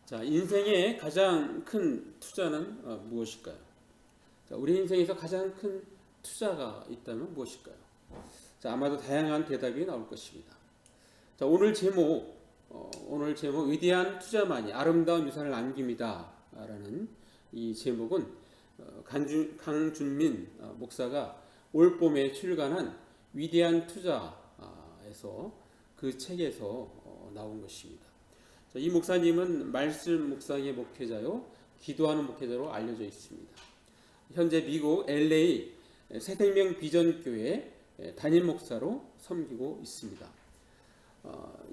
자, 인생의 가장 큰 투자는 무엇일까요? 자, 우리 인생에서 가장 큰 투자가 있다면 무엇일까요? 자, 아마도 다양한 대답이 나올 것입니다. 자, 오늘 제목 위대한 투자만이 아름다운 유산을 남깁니다. 라는 이 제목은 강준민 목사가 올 봄에 출간한 위대한 투자에서 그 책에서 나온 것입니다. 자, 이 목사님은 말씀 묵상의 목회자요, 기도하는 목회자로 알려져 있습니다. 현재 미국 LA 새생명 비전교회 담임 목사로 섬기고 있습니다.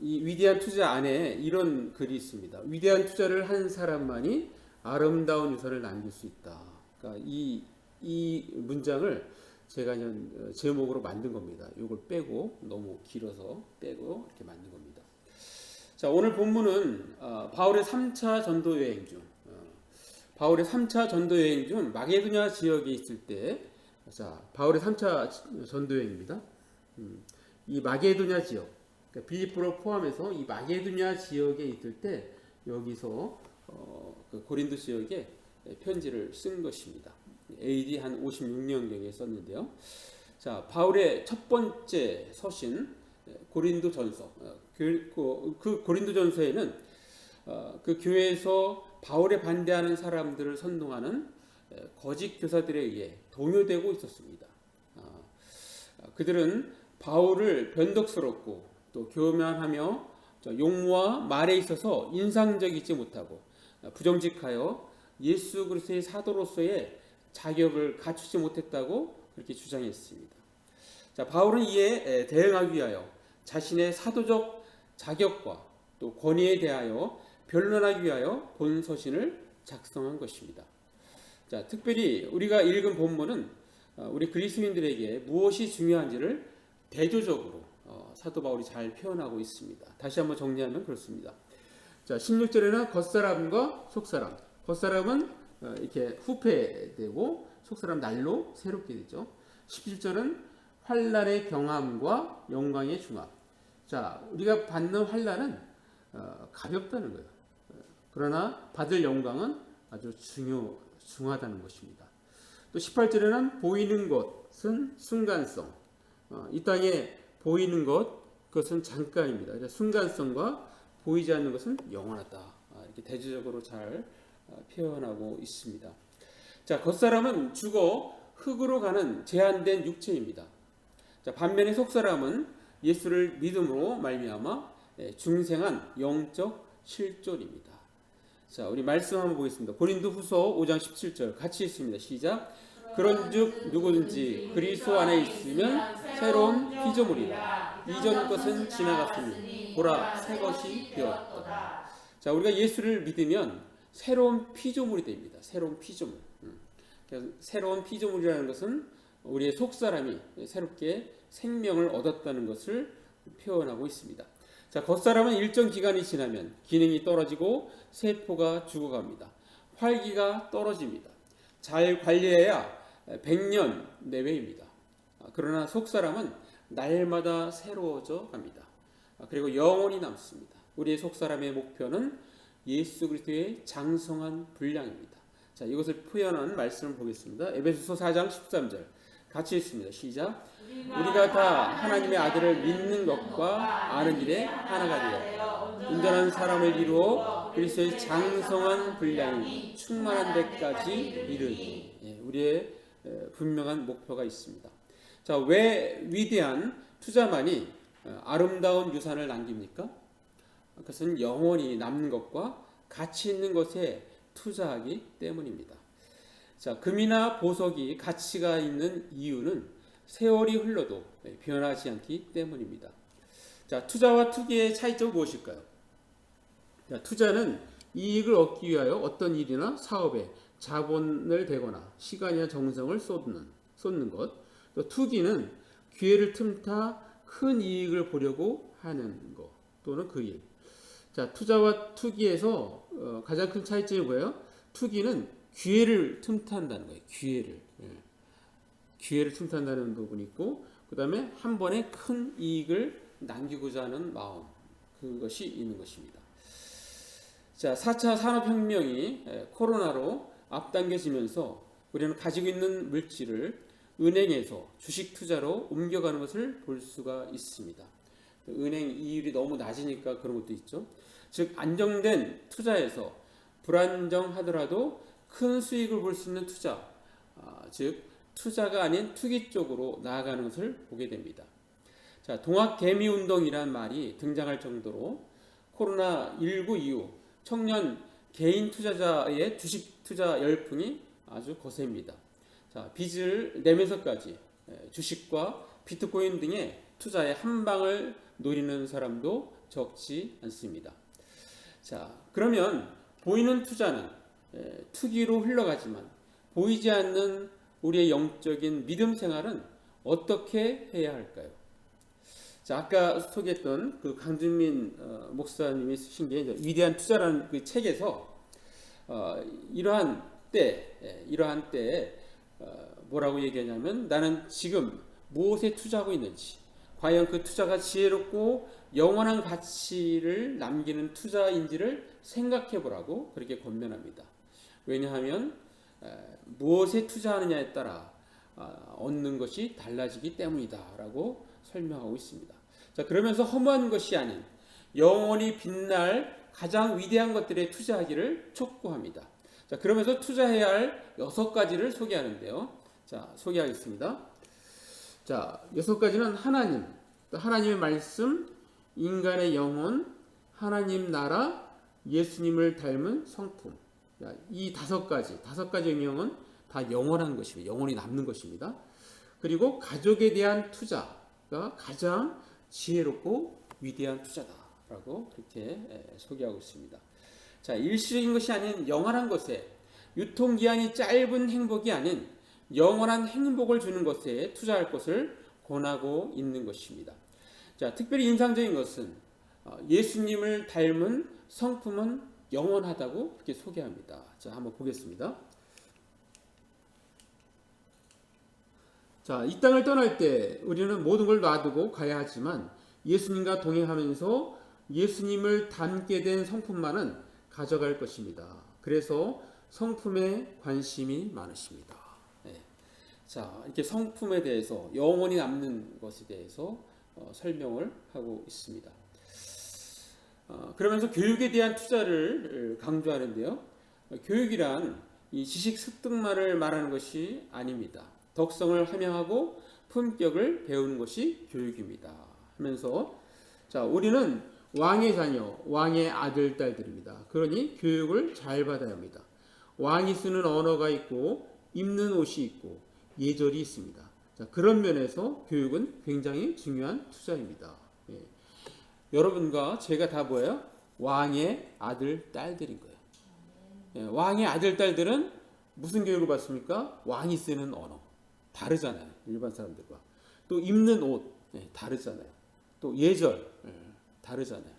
이 위대한 투자 안에 이런 글이 있습니다. 위대한 투자를 한 사람만이 아름다운 유산을 남길 수 있다. 그러니까 이 문장을 제가 그냥 제목으로 만든 겁니다. 이걸 빼고 너무 길어서 빼고 이렇게 만든 겁니다. 자, 오늘 본문은 바울의 3차 전도 여행 중 마게도냐 지역에 있을 때, 자, 바울의 3차 전도 여행입니다. 이 마게도냐 지역, 그러니까 빌립보를 포함해서 이 마게도냐 지역에 있을 때 여기서 그 고린도 지역에 편지를 쓴 것입니다. AD 한 56년경에 썼는데요. 자, 바울의 첫 번째 서신 고린도전서, 그 고린도전서에는 그 교회에서 바울에 반대하는 사람들을 선동하는 거짓 교사들에 의해 동요되고 있었습니다. 그들은 바울을 변덕스럽고 또 교만하며 용모와 말에 있어서 인상적이지 못하고 부정직하여 예수 그리스도의 사도로서의 자격을 갖추지 못했다고 그렇게 주장했습니다. 자, 바울은 이에 대응하기 위하여 자신의 사도적 자격과 또 권위에 대하여 변론하기 위하여 본 서신을 작성한 것입니다. 자, 특별히 우리가 읽은 본문은 우리 그리스도인들에게 무엇이 중요한지를 대조적으로 사도 바울이 잘 표현하고 있습니다. 다시 한번 정리하면 그렇습니다. 자, 16절에는 겉사람과 속사람, 겉사람은 이렇게 후패되고 속사람 날로 새롭게 되죠. 17절은 환난의 경함과 영광의 중함. 자, 우리가 받는 환난은 가볍다는 거예요. 그러나 받을 영광은 아주 중하다는 것입니다. 또 18절에는 보이는 것은 순간성. 이 땅에 보이는 그것은 잠깐입니다. 그래서 순간성과 보이지 않는 것은 영원하다. 이렇게 대조적으로 잘 표현하고 있습니다. 자, 겉사람은 죽어 흙으로 가는 제한된 육체입니다. 자, 반면에 속사람은 예수를 믿음으로 말미암아 중생한 영적 실존입니다. 자, 우리 말씀 한번 보겠습니다. 고린도후서 5장 17절 같이 읽습니다. 시작. 그런즉 누구든지 그리스도 안에 있으면 새로운 피조물이라. 이전 것은 지나갔으니 보라 새 것이 되었다. 자, 우리가 예수를 믿으면 새로운 피조물이 됩니다. 새로운 피조물. 새로운 피조물이라는 것은 우리의 속사람이 새롭게 생명을 얻었다는 것을 표현하고 있습니다. 자, 겉사람은 일정 기간이 지나면 기능이 떨어지고 세포가 죽어갑니다. 활기가 떨어집니다. 잘 관리해야 100년 내외입니다. 그러나 속사람은 날마다 새로워져 갑니다. 그리고 영원히 남습니다. 우리의 속사람의 목표는 예수 그리스도의 장성한 분량입니다. 자, 이것을 표현한 말씀을 보겠습니다. 에베소서 4장 13절 같이 읽습니다. 시작. 우리가 다 하나님의 아들을 믿는 것과 아는 일에 하나가 되어 온전한 사람을 이루어 그리스도의 장성한 분량이 충만한 데까지 이르니. 우리의 분명한 목표가 있습니다. 자, 왜 위대한 투자만이 아름다운 유산을 남깁니까? 그것은 영원히 남는 것과 가치 있는 것에 투자하기 때문입니다. 자, 금이나 보석이 가치가 있는 이유는 세월이 흘러도 변하지 않기 때문입니다. 자, 투자와 투기의 차이점은 무엇일까요? 자, 투자는 이익을 얻기 위하여 어떤 일이나 사업에 자본을 대거나 시간이나 정성을 쏟는 것. 또 투기는 기회를 틈타 큰 이익을 보려고 하는 것 또는 그 일. 자, 투자와 투기에서 가장 큰 차이점이 뭐예요? 투기는 기회를 틈탄다는 거예요. 기회를 틈탄다는 부분이 있고, 그 다음에 한 번에 큰 이익을 남기고자 하는 마음, 그것이 있는 것입니다. 자, 4차 산업혁명이 코로나로 앞당겨지면서 우리는 가지고 있는 물질을 은행에서 주식 투자로 옮겨가는 것을 볼 수가 있습니다. 은행 이율이 너무 낮으니까 그런 것도 있죠. 즉 안정된 투자에서 불안정하더라도 큰 수익을 볼 수 있는 투자, 즉 투자가 아닌 투기 쪽으로 나아가는 것을 보게 됩니다. 자, 동학개미운동이란 말이 등장할 정도로 코로나19 이후 청년 개인 투자자의 주식 투자 열풍이 아주 거셉니다. 자, 빚을 내면서까지 주식과 비트코인 등의 투자의 한 방을 노리는 사람도 적지 않습니다. 자, 그러면 보이는 투자는 투기로 흘러가지만 보이지 않는 우리의 영적인 믿음 생활은 어떻게 해야 할까요? 자, 아까 소개했던 그 강준민 목사님이 쓰신 게 위대한 투자라는 그 책에서 이러한 때에 뭐라고 얘기하냐면 나는 지금 무엇에 투자하고 있는지, 과연 그 투자가 지혜롭고 영원한 가치를 남기는 투자인지를 생각해 보라고 그렇게 권면합니다. 왜냐하면 무엇에 투자하느냐에 따라 얻는 것이 달라지기 때문이다라고 설명하고 있습니다. 자, 그러면서 허무한 것이 아닌 영원히 빛날 가장 위대한 것들에 투자하기를 촉구합니다. 자, 그러면서 투자해야 할 6가지를 소개하는데요. 자, 소개하겠습니다. 자, 6가지는 하나님의 말씀, 인간의 영혼, 하나님 나라, 예수님을 닮은 성품. 자, 이 5가지 영역은 다 영원한 것입니다. 영원히 남는 것입니다. 그리고 가족에 대한 투자가 가장 지혜롭고 위대한 투자다라고 그렇게 소개하고 있습니다. 자, 일시적인 것이 아닌 영원한 것에, 유통기한이 짧은 행복이 아닌 영원한 행복을 주는 것에 투자할 것을 권하고 있는 것입니다. 자, 특별히 인상적인 것은 예수님을 닮은 성품은 영원하다고 그렇게 소개합니다. 자, 한번 보겠습니다. 자, 이 땅을 떠날 때 우리는 모든 걸 놔두고 가야 하지만 예수님과 동행하면서 예수님을 닮게 된 성품만은 가져갈 것입니다. 그래서 성품에 관심이 많으십니다. 네. 자, 이렇게 성품에 대해서, 영원히 남는 것에 대해서 설명을 하고 있습니다. 그러면서 교육에 대한 투자를 강조하는데요. 교육이란 이 지식 습득만을 말하는 것이 아닙니다. 덕성을 함양하고 품격을 배우는 것이 교육입니다. 하면서 자, 우리는 왕의 자녀, 왕의 아들, 딸들입니다. 그러니 교육을 잘 받아야 합니다. 왕이 쓰는 언어가 있고 입는 옷이 있고 예절이 있습니다. 자, 그런 면에서 교육은 굉장히 중요한 투자입니다. 예. 여러분과 제가 다 뭐예요? 왕의 아들, 딸들인 거예요. 예, 왕의 아들, 딸들은 무슨 교육을 받습니까? 왕이 쓰는 언어. 다르잖아요. 일반 사람들과. 또 입는 옷. 예, 다르잖아요. 또 예절. 다르잖아요.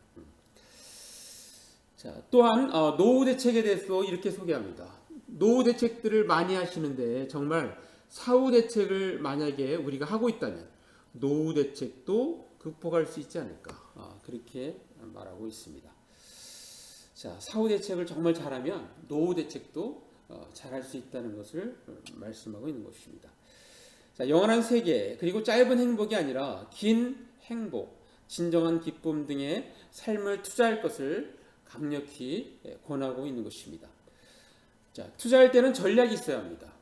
자, 또한 노후 대책에 대해서 이렇게 소개합니다. 노후 대책들을 많이 하시는데 정말 사후 대책을 만약에 우리가 하고 있다면 노후 대책도 극복할 수 있지 않을까, 그렇게 말하고 있습니다. 자, 사후 대책을 정말 잘하면 노후 대책도 잘할 수 있다는 것을 말씀하고 있는 것입니다. 자, 영원한 세계, 그리고 짧은 행복이 아니라 긴 행복, 진정한 기쁨 등의 삶을 투자할 것을 강력히 권하고 있는 것입니다. 자, 투자할 때는 전략이 있어야 합니다.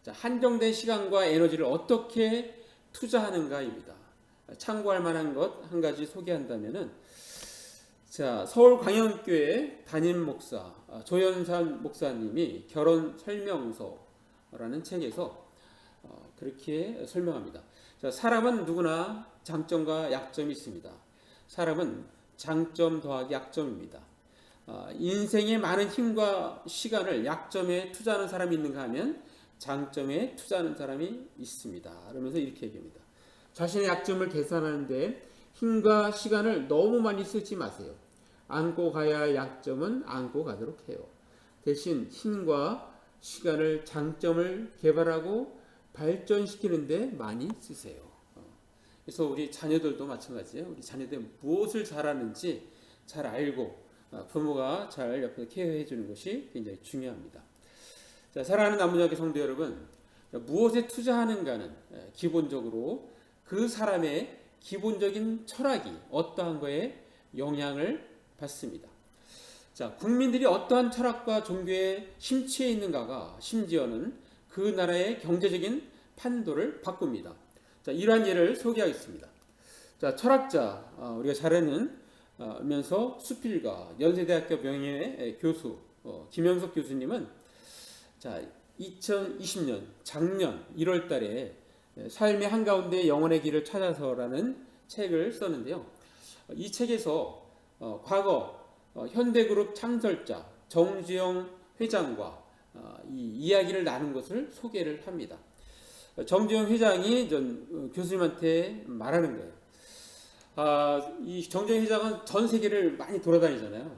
자, 한정된 시간과 에너지를 어떻게 투자하는가입니다. 참고할 만한 것 한 가지 소개한다면은, 자, 서울광영교회 담임 목사 조현산 목사님이 결혼 설명서라는 책에서 그렇게 설명합니다. 자, 사람은 누구나 장점과 약점이 있습니다. 사람은 장점 더하기 약점입니다. 인생의 많은 힘과 시간을 약점에 투자하는 사람이 있는가 하면 장점에 투자하는 사람이 있습니다. 그러면서 이렇게 얘기합니다. 자신의 약점을 계산하는데 힘과 시간을 너무 많이 쓰지 마세요. 안고 가야 할 약점은 안고 가도록 해요. 대신 힘과 시간을 장점을 개발하고 발전시키는데 많이 쓰세요. 그래서 우리 자녀들도 마찬가지예요. 우리 자녀들 무엇을 잘하는지 잘 알고 부모가 잘 옆에서 케어해 주는 것이 굉장히 중요합니다. 자, 사랑하는 남문여교 성도 여러분, 무엇에 투자하는가는 기본적으로 그 사람의 기본적인 철학이 어떠한 거에 영향을 받습니다. 자, 국민들이 어떠한 철학과 종교에 심취해 있는가가 심지어는 그 나라의 경제적인 판도를 바꿉니다. 자, 이러한 예를 소개하겠습니다. 자, 철학자, 우리가 잘 아는 면서 수필가, 연세대학교 명예 교수 김영석 교수님은 자, 2020년 작년 1월 달에 삶의 한가운데 영혼의 길을 찾아서라는 책을 썼는데요. 이 책에서 과거 현대그룹 창설자 정주영 회장과 이 이야기를 나눈 것을 소개를 합니다. 정주영 회장이 교수님한테 말하는 거예요. 이 정주영 회장은 전 세계를 많이 돌아다니잖아요.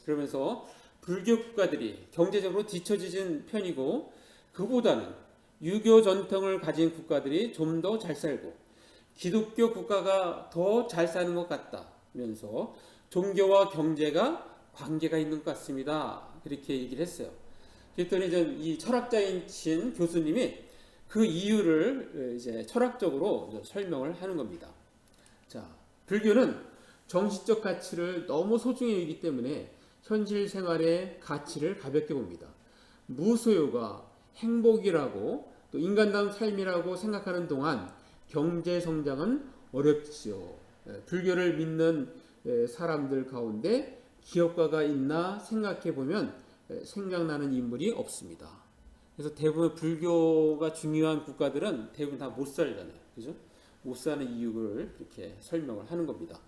그러면서 불교 국가들이 경제적으로 뒤처지진 편이고 그보다는 유교 전통을 가진 국가들이 좀 더 잘 살고 기독교 국가가 더 잘 사는 것 같다면서 종교와 경제가 관계가 있는 것 같습니다. 그렇게 얘기를 했어요. 그랬더니 이 철학자인 교수님이 그 이유를 이제 철학적으로 설명을 하는 겁니다. 자, 불교는 정신적 가치를 너무 소중히 여기기 때문에 현실 생활의 가치를 가볍게 봅니다. 무소유가 행복이라고 또 인간다운 삶이라고 생각하는 동안 경제 성장은 어렵지요. 불교를 믿는 사람들 가운데 기업가가 있나 생각해 보면 생각나는 인물이 없습니다. 그래서 대부분 불교가 중요한 국가들은 대부분 다 못 살잖아요. 그죠? 못 사는 이유를 이렇게 설명을 하는 겁니다.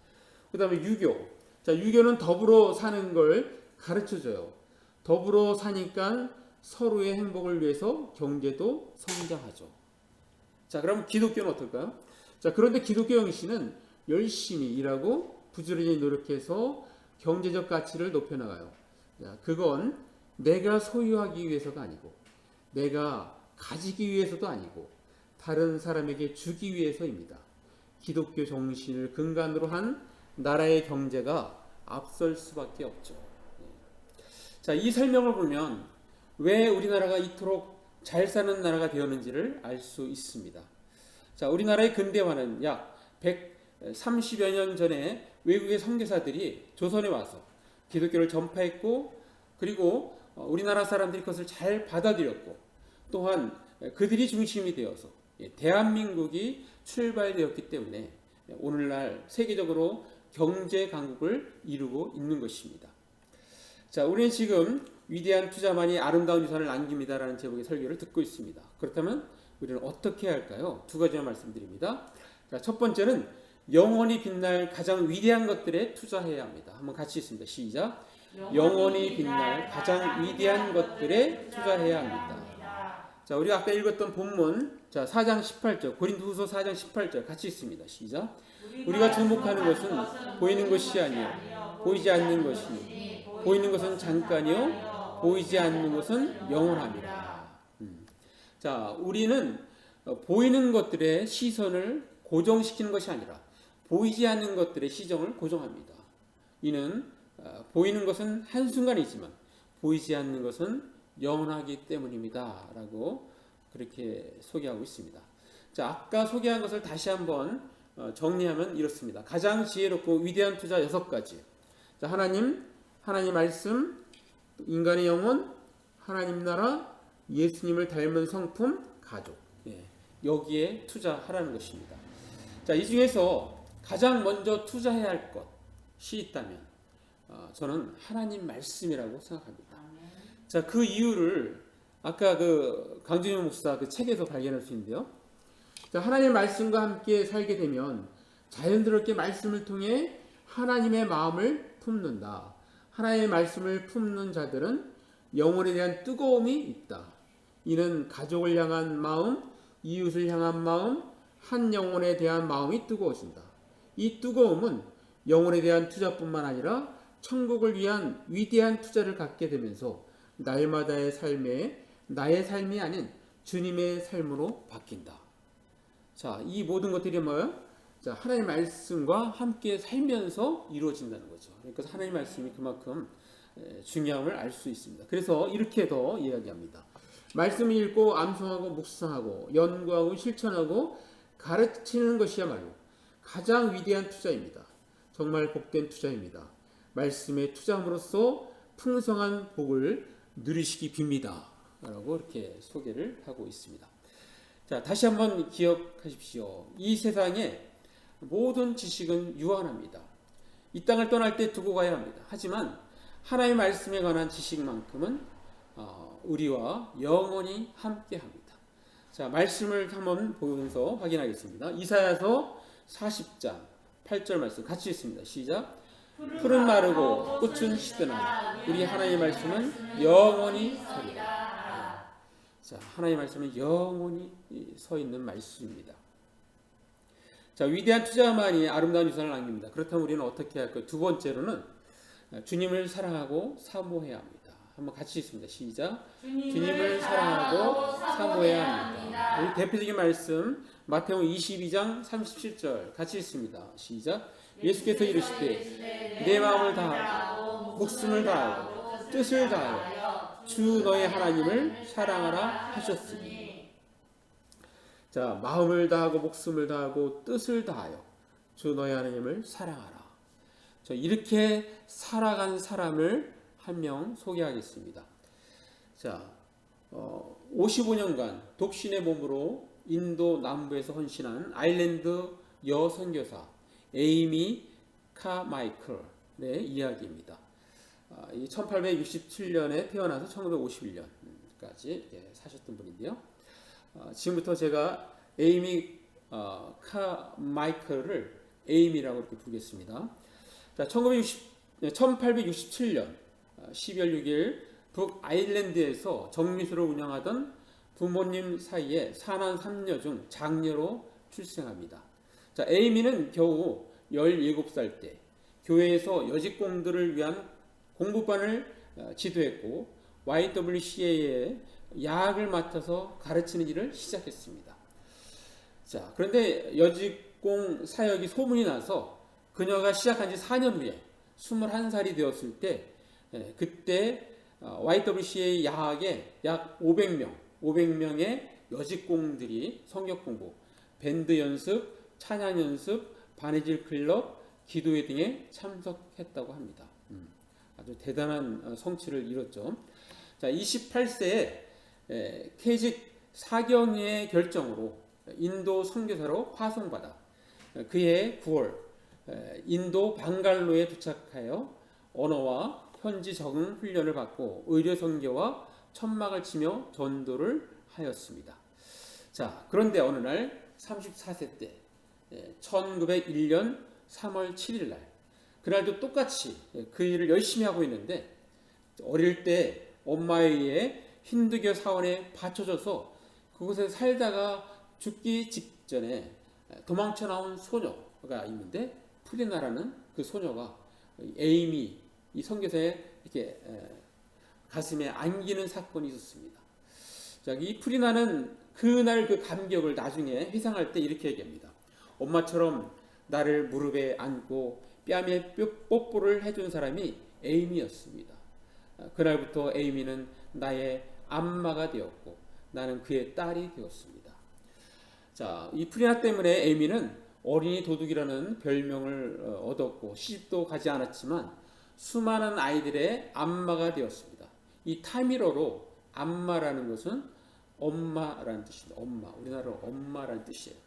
그 다음에 유교. 자, 유교는 더불어 사는 걸 가르쳐 줘요. 더불어 사니까 서로의 행복을 위해서 경제도 성장하죠. 자, 그럼 기독교는 어떨까요? 자, 그런데 기독교 영신은 열심히 일하고 부지런히 노력해서 경제적 가치를 높여나가요. 자, 그건 내가 소유하기 위해서가 아니고 내가 가지기 위해서도 아니고 다른 사람에게 주기 위해서입니다. 기독교 정신을 근간으로 한 나라의 경제가 앞설 수밖에 없죠. 자, 이 설명을 보면 왜 우리나라가 이토록 잘 사는 나라가 되었는지를 알 수 있습니다. 자, 우리나라의 근대화는 약 130여 년 전에 외국의 선교사들이 조선에 와서 기독교를 전파했고 그리고 우리나라 사람들이 그것을 잘 받아들였고 또한 그들이 중심이 되어서 대한민국이 출발되었기 때문에 오늘날 세계적으로 경제 강국을 이루고 있는 것입니다. 자, 우리는 지금 위대한 투자만이 아름다운 유산을 남깁니다라는 제목의 설교를 듣고 있습니다. 그렇다면 우리는 어떻게 해야 할까요? 두 가지만 말씀드립니다. 자, 첫 번째는 영원히 빛날 가장 위대한 것들에 투자해야 합니다. 한번 같이 있습니다. 시작. 영원히 빛날 가장 위대한 것들에 투자해야 합니다. 자, 우리가 아까 읽었던 본문, 자, 4장 18절, 고린도후서 4장 18절 같이 있습니다. 시작. 우리가 주목하는 것은 보이는 것이 아니요 보이지 않는 것이니 보이는 것은 잠깐이요 보이지 않는 것은 영원합니다. 자, 우리는 보이는 것들의 시선을 고정시키는 것이 아니라 보이지 않는 것들의 시정을 고정합니다. 이는 보이는 것은 한순간이지만 보이지 않는 것은 영원하기 때문입니다. 라고 그렇게 소개하고 있습니다. 자, 아까 소개한 것을 다시 한번 정리하면 이렇습니다. 가장 지혜롭고 위대한 투자 6가지. 자, 하나님 말씀, 인간의 영혼, 하나님 나라, 예수님을 닮은 성품, 가족. 여기에 투자하라는 것입니다. 자, 이 중에서 가장 먼저 투자해야 할 것이 있다면 저는 하나님 말씀이라고 생각합니다. 자, 그 이유를 아까 그 강준영 목사 그 책에서 발견할 수 있는데요. 자, 하나님의 말씀과 함께 살게 되면 자연스럽게 말씀을 통해 하나님의 마음을 품는다. 하나님의 말씀을 품는 자들은 영혼에 대한 뜨거움이 있다. 이는 가족을 향한 마음, 이웃을 향한 마음, 한 영혼에 대한 마음이 뜨거워진다. 이 뜨거움은 영혼에 대한 투자뿐만 아니라 천국을 위한 위대한 투자를 갖게 되면서 날마다의 삶에 나의 삶이 아닌 주님의 삶으로 바뀐다. 자, 이 모든 것들이 뭐예요? 자, 하나님의 말씀과 함께 살면서 이루어진다는 거죠. 그러니까 하나님의 말씀이 그만큼 중요함을 알 수 있습니다. 그래서 이렇게 더 이야기합니다. 말씀을 읽고 암송하고 묵상하고 연구하고 실천하고 가르치는 것이야말로 가장 위대한 투자입니다. 정말 복된 투자입니다. 말씀에 투자함으로써 풍성한 복을 누리시기 빕니다. 라고 이렇게 소개를 하고 있습니다. 자, 다시 한번 기억하십시오. 이 세상에 모든 지식은 유한합니다. 이 땅을 떠날 때 두고 가야 합니다. 하지만 하나님의 말씀에 관한 지식만큼은 우리와 영원히 함께합니다. 자, 말씀을 한번 보면서 확인하겠습니다. 이사야서 40장 8절 말씀 같이 읽습니다. 시작. 풀은 마르고 꽃은 시드나 우리 하나님의 말씀은 영원히 서리라. 자, 하나님의 말씀은 영원히 서 있는 말씀입니다. 자, 위대한 투자만이 아름다운 유산을 남깁니다. 그렇다면 우리는 어떻게 할까요? 두 번째로는 주님을 사랑하고 사모해야 합니다. 한번 같이 읽습니다. 시작. 주님을 사랑하고 사모해야 합니다. 우리 대표적인 말씀 마태복음 22장 37절 같이 읽습니다. 시작. 예수께서 이르시되 내 마음을 다하고 목숨을 다하고 뜻을 다하여 주 너의 하나님을 사랑하라 하셨으니. 자, 마음을 다하고 목숨을 다하고 뜻을 다하여 주 너의 하나님을 사랑하라. 자, 이렇게 살아간 사람을 한 명 소개하겠습니다. 자, 55년간 독신의 몸으로 인도 남부에서 헌신한 아일랜드 여선교사 에이미 카마이클의 이야기입니다. 1867년에 태어나서 1951년까지 사셨던 분인데요. 지금부터 제가 에이미 카마이클을 에이미라고 이렇게 부르겠습니다. 자, 1867년 12월 6일 북아일랜드에서 정미소를 운영하던 부모님 사이에 사난 3녀 중 장녀로 출생합니다. 자, 에이미는 겨우 17살 때 교회에서 여직공들을 위한 공부반을 지도했고 YWCA에 야학을 맡아서 가르치는 일을 시작했습니다. 자, 그런데 여직공 사역이 소문이 나서 그녀가 시작한 지 4년 후에 21살이 되었을 때 그때 YWCA 야학에 약 500명의 여직공들이 성경 공부, 밴드 연습, 찬양 연습, 바느질 클럽, 기도회 등에 참석했다고 합니다. 아주 대단한 성취를 이뤘죠. 자, 28세에 퇴직 사경의 결정으로 인도 선교사로 파송받아 그해 9월 인도 방갈로에 도착하여 언어와 현지 적응 훈련을 받고 의료 선교와 천막을 치며 전도를 하였습니다. 자, 그런데 어느 날 34세 때 1901년 3월 7일 날 그날도 똑같이 그 일을 열심히 하고 있는데 어릴 때 엄마에 의해 힌두교 사원에 받쳐져서 그곳에 살다가 죽기 직전에 도망쳐 나온 소녀가 있는데 프리나라는 그 소녀가 에이미 이 선교사의 이렇게 가슴에 안기는 사건이 있었습니다. 자, 이 프리나는 그날 그 감격을 나중에 회상할 때 이렇게 얘기합니다. 엄마처럼 나를 무릎에 안고 뺨에 뽀뽀를 해준 사람이 에이미였습니다. 그날부터 에이미는 나의 안마가 되었고 나는 그의 딸이 되었습니다. 자, 이 프리나 때문에 에이미는 어린이 도둑이라는 별명을 얻었고 시집도 가지 않았지만 수많은 아이들의 안마가 되었습니다. 이 타미러로 안마라는 것은 엄마라는 뜻입니다. 엄마, 우리나라로 엄마라는 뜻이에요.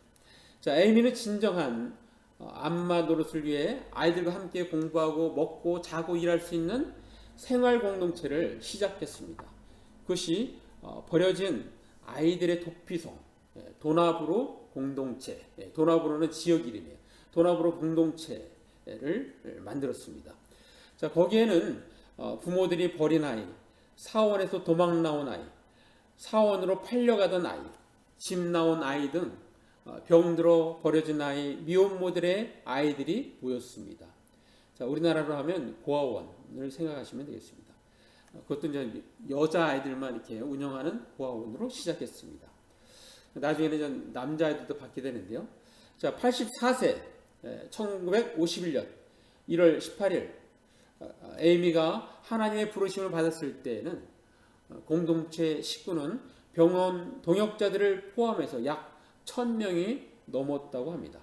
자, 에이미는 진정한 안마 노릇을 위해 아이들과 함께 공부하고 먹고 자고 일할 수 있는 생활 공동체를 시작했습니다. 그것이 버려진 아이들의 도피성 도나브로 공동체, 도나브로는 지역 이름이에요. 도나브로 공동체를 만들었습니다. 자, 거기에는 부모들이 버린 아이, 사원에서 도망 나온 아이, 사원으로 팔려가던 아이, 집 나온 아이 등 병들어 버려진 아이, 미혼모들의 아이들이 모였습니다. 자, 우리나라로 하면 고아원을 생각하시면 되겠습니다. 그것도 이제 여자 아이들만 이렇게 운영하는 고아원으로 시작했습니다. 나중에는 남자 아이들도 받게 되는데요. 자, 84세 1951년 1월 18일 에이미가 하나님의 부르심을 받았을 때에는 공동체 식구는 병원 동역자들을 포함해서 약 1000명이 넘었다고 합니다.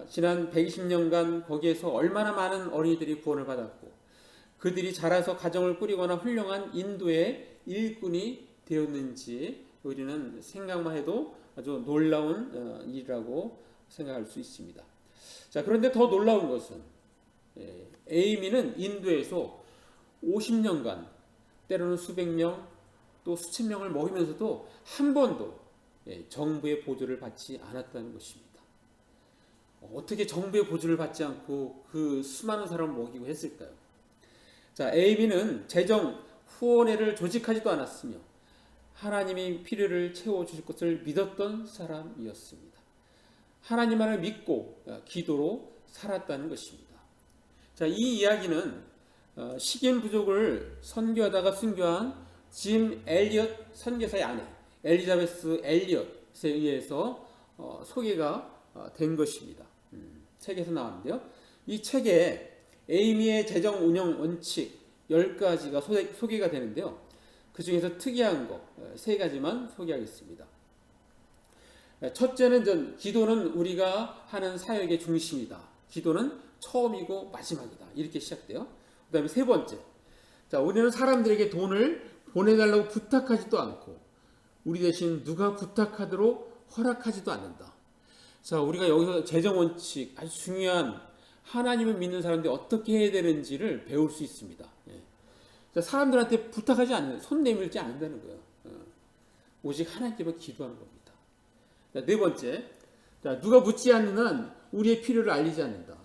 지난 120년간 거기에서 얼마나 많은 어린이들이 구원을 받았고 그들이 자라서 가정을 꾸리거나 훌륭한 인도의 일꾼이 되었는지 우리는 생각만 해도 아주 놀라운 일이라고 생각할 수 있습니다. 자, 그런데 더 놀라운 것은 에이미는 인도에서 50년간 때로는 수백 명 또 수천 명을 먹이면서도 한 번도 정부의 보조를 받지 않았다는 것입니다. 어떻게 정부의 보조를 받지 않고 그 수많은 사람을 먹이고 했을까요? 자, 에이미는 재정 후원회를 조직하지도 않았으며 하나님이 필요를 채워주실 것을 믿었던 사람이었습니다. 하나님만을 믿고 기도로 살았다는 것입니다. 자, 이 이야기는 식인 부족을 선교하다가 순교한 짐 엘리엇 선교사의 아내 엘리자베스 엘리엇에 의해서 소개가 된 것입니다. 책에서 나왔는데요. 이 책에 에이미의 재정 운영 원칙 10가지가 소개가 되는데요. 그 중에서 특이한 거 3가지만 소개하겠습니다. 첫째는 기도는 우리가 하는 사역의 중심이다. 기도는 처음이고 마지막이다. 이렇게 시작돼요. 그 다음에 3번째. 자, 우리는 사람들에게 돈을 보내달라고 부탁하지도 않고 우리 대신 누가 부탁하도록 허락하지도 않는다. 자, 우리가 여기서 재정 원칙 아주 중요한 하나님을 믿는 사람들이 어떻게 해야 되는지를 배울 수 있습니다. 자, 사람들한테 부탁하지 않는, 손 내밀지 않는다는 거예요. 오직 하나님께만 기도하는 겁니다. 자, 4번째, 자, 누가 묻지 않는 한 우리의 필요를 알리지 않는다.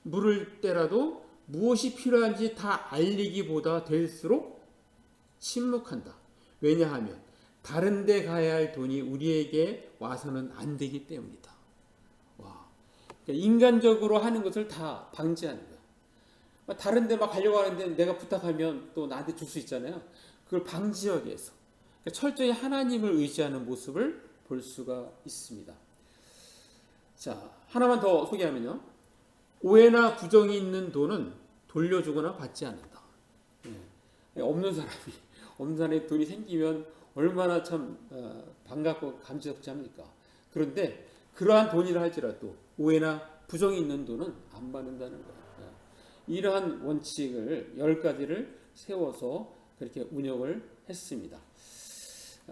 물을 때라도 무엇이 필요한지 다 알리기보다 될수록 침묵한다. 왜냐하면 다른 데 가야 할 돈이 우리에게 와서는 안 되기 때문이다. 와, 그러니까 인간적으로 하는 것을 다 방지하는 거야. 다른 데 막 가려고 하는데 내가 부탁하면 또 나한테 줄 수 있잖아요. 그걸 방지하기 위해서. 그러니까 철저히 하나님을 의지하는 모습을 볼 수가 있습니다. 자, 하나만 더 소개하면요. 오해나 부정이 있는 돈은 돌려주거나 받지 않는다. 없는 사람이 돈이 생기면 얼마나 참 반갑고 감격합니까? 그런데 그러한 돈이라 할지라도 오해나 부정이 있는 돈은 안 받는다는 거예요. 이러한 원칙을 10가지를 세워서 그렇게 운영을 했습니다.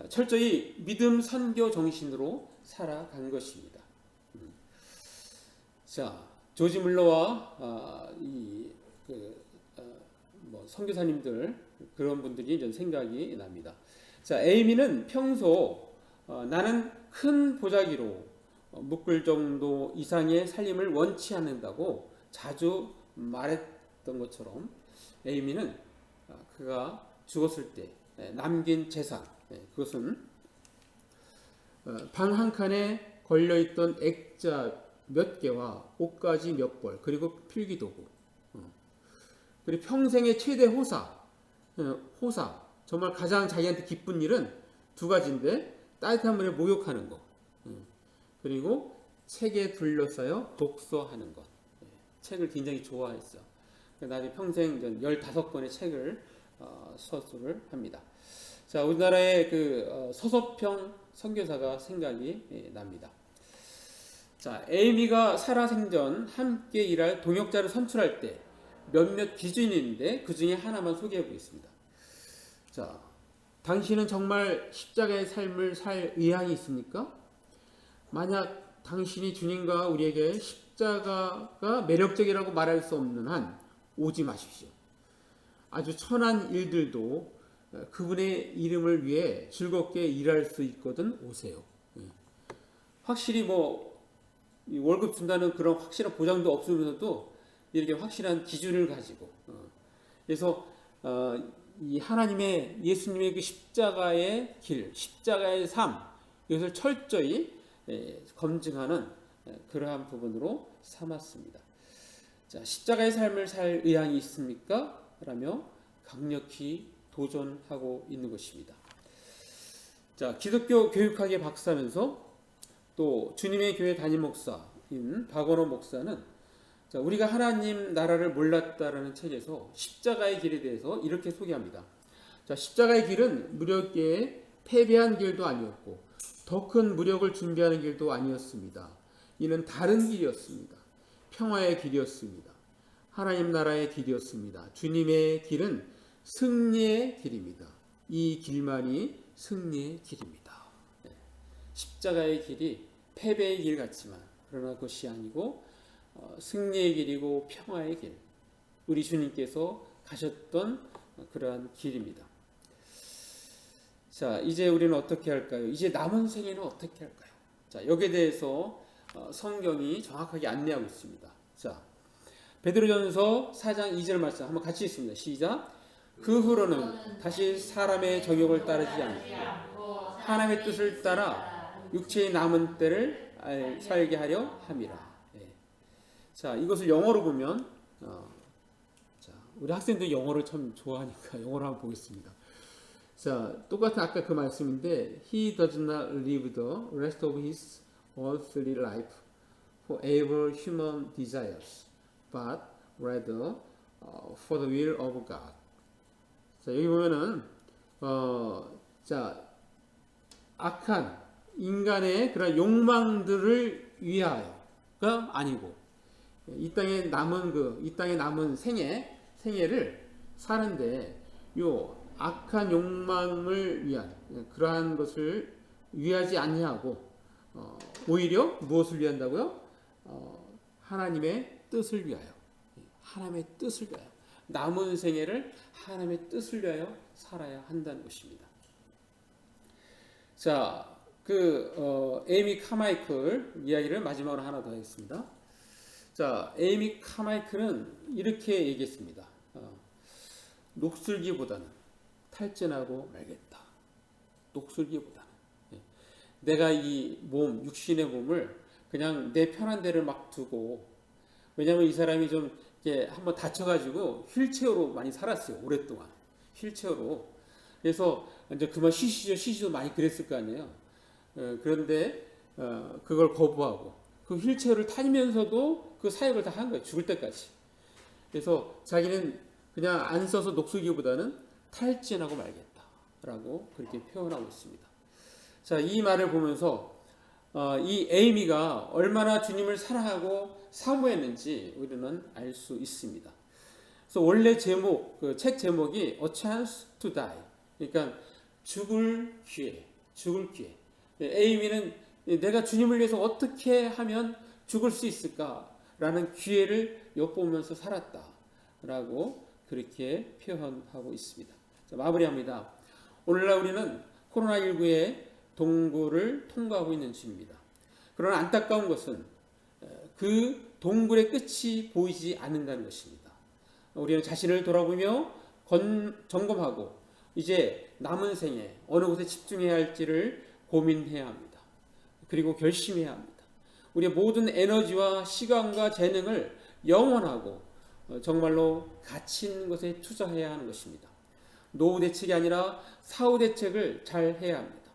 철저히 믿음 선교 정신으로 살아간 것입니다. 자, 조지 물러와 선교사님들 그런 분들이 이제 생각이 납니다. 자, 에이미는 평소 나는 큰 보자기로 묶을 정도 이상의 살림을 원치 않는다고 자주 말했던 것처럼 에이미는 그가 죽었을 때 남긴 재산 그것은 방 한 칸에 걸려있던 액자 몇 개와 옷가지 몇 벌 그리고 필기도구 그리고 평생의 최대 호사 정말 가장 자기한테 기쁜 일은 2가지인데 따뜻한 물에 목욕하는 것 그리고 책에 둘러싸여 독서하는 것. 책을 굉장히 좋아했어요. 나중에 평생 15권의 책을 서술을 합니다. 자, 우리나라의 서서평 선교사가 생각이 납니다. 자, 에이미가 살아생전 함께 일할 동역자를 선출할 때 몇몇 기준이 있는데 그 중에 하나만 소개해 보겠습니다. 자, 당신은 정말 십자가의 삶을 살 의향이 있습니까? 만약 당신이 주님과 우리에게 십자가가 매력적이라고 말할 수 없는 한 오지 마십시오. 아주 천한 일들도 그분의 이름을 위해 즐겁게 일할 수 있거든 오세요. 확실히 월급 준다는 그런 확실한 보장도 없으면서도 이렇게 확실한 기준을 가지고 그래서 이 하나님의 예수님의 그 십자가의 길, 십자가의 삶 이것을 철저히 검증하는 그러한 부분으로 삼았습니다. 자, 십자가의 삶을 살 의향이 있습니까? 라며 강력히 도전하고 있는 것입니다. 자, 기독교 교육학의 박사면서 또 주님의 교회 담임 목사인 박원호 목사는 우리가 하나님 나라를 몰랐다라는 책에서 십자가의 길에 대해서 이렇게 소개합니다. 십자가의 길은 무력에 패배한 길도 아니었고 더 큰 무력을 준비하는 길도 아니었습니다. 이는 다른 길이었습니다. 평화의 길이었습니다. 하나님 나라의 길이었습니다. 주님의 길은 승리의 길입니다. 이 길만이 승리의 길입니다. 십자가의 길이 패배의 길 같지만 그러나 그것이 아니고 승리의 길이고 평화의 길, 우리 주님께서 가셨던 그러한 길입니다. 자, 이제 우리는 어떻게 할까요? 이제 남은 생애는 어떻게 할까요? 자, 여기에 대해서 성경이 정확하게 안내하고 있습니다. 자, 베드로전서 4장 2절 말씀 한번 같이 읽습니다. 시작. 그 후로는 다시 사람의 정욕을 따르지 않고 하나님의 뜻을 따라 육체의 남은 때를 살게 하려 함이라. 자, 이것을 영어로 보면 자, 우리 학생들 영어를 참 좋아하니까 영어로 한번 보겠습니다. 자, 똑같은 아까 그 말씀인데 He does not live the rest of his earthly life for ever human desires, but rather for the will of God. 자, 여기 보면은 자, 악한 인간의 그런 욕망들을 위하여가 아니고 이 땅에 남은 생애를 사는데 요 악한 욕망을 위한 그러한 것을 위하지 아니하고 오히려 무엇을 위한다고요? 하나님의 뜻을 위하여. 하나님의 뜻을 위하여. 남은 생애를 하나님의 뜻을 위하여 살아야 한다는 것입니다. 자, 에이미 카마이클 이야기를 마지막으로 하나 더 하겠습니다. 자, 에이미 카마이클은 이렇게 얘기했습니다. 녹슬기보다는 탈진하고 말겠다. 녹슬기보다는 내가 이 육신의 몸을 그냥 내 편한 데를 막 두고, 왜냐하면 이 사람이 좀 이렇게 한번 다쳐가지고 휠체어로 많이 살았어요. 오랫동안 휠체어로. 그래서 이제 그만 쉬시죠 많이 그랬을 거 아니에요. 그런데 그걸 거부하고 그 휠체어를 타면서도 그 사역을 다 한 거예요. 죽을 때까지. 그래서 자기는 그냥 안 써서 녹슬기보다는 탈진하고 말겠다라고 그렇게 표현하고 있습니다. 자, 이 말을 보면서 이 에이미가 얼마나 주님을 사랑하고 사모했는지 우리는 알 수 있습니다. 그래서 원래 책 제목이 A Chance to Die. 그러니까 죽을 기회. 에이미는 내가 주님을 위해서 어떻게 하면 죽을 수 있을까라는 기회를 엿보면서 살았다라고 그렇게 표현하고 있습니다. 자, 마무리합니다. 오늘날 우리는 코로나19의 동굴을 통과하고 있는 중입니다. 그러나 안타까운 것은 그 동굴의 끝이 보이지 않는다는 것입니다. 우리는 자신을 돌아보며 점검하고 이제 남은 생에 어느 곳에 집중해야 할지를 고민해야 합니다. 그리고 결심해야 합니다. 우리의 모든 에너지와 시간과 재능을 영원하고 정말로 가치 있는 것에 투자해야 하는 것입니다. 노후 대책이 아니라 사후 대책을 잘 해야 합니다.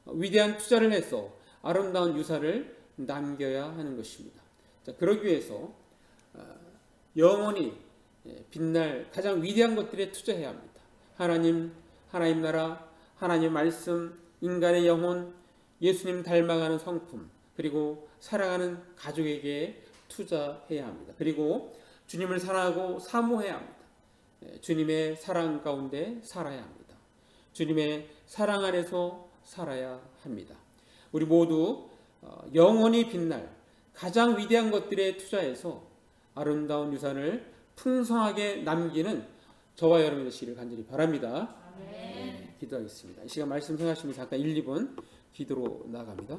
위대한 투자를 해서 아름다운 유산을 남겨야 하는 것입니다. 자, 그러기 위해서 영원히 빛날 가장 위대한 것들에 투자해야 합니다. 하나님 나라, 하나님의 말씀, 인간의 영혼, 예수님 닮아가는 성품, 그리고 사랑하는 가족에게 투자해야 합니다. 그리고 주님을 사랑하고 사모해야 합니다. 주님의 사랑 가운데 살아야 합니다. 주님의 사랑 안에서 살아야 합니다. 우리 모두 영원히 빛날 가장 위대한 것들에 투자해서 아름다운 유산을 풍성하게 남기는 저와 여러분이 되시기를 간절히 바랍니다. 기도하겠습니다. 이 시간 말씀 생각하시면서 잠깐 1, 2분 기도로 나갑니다.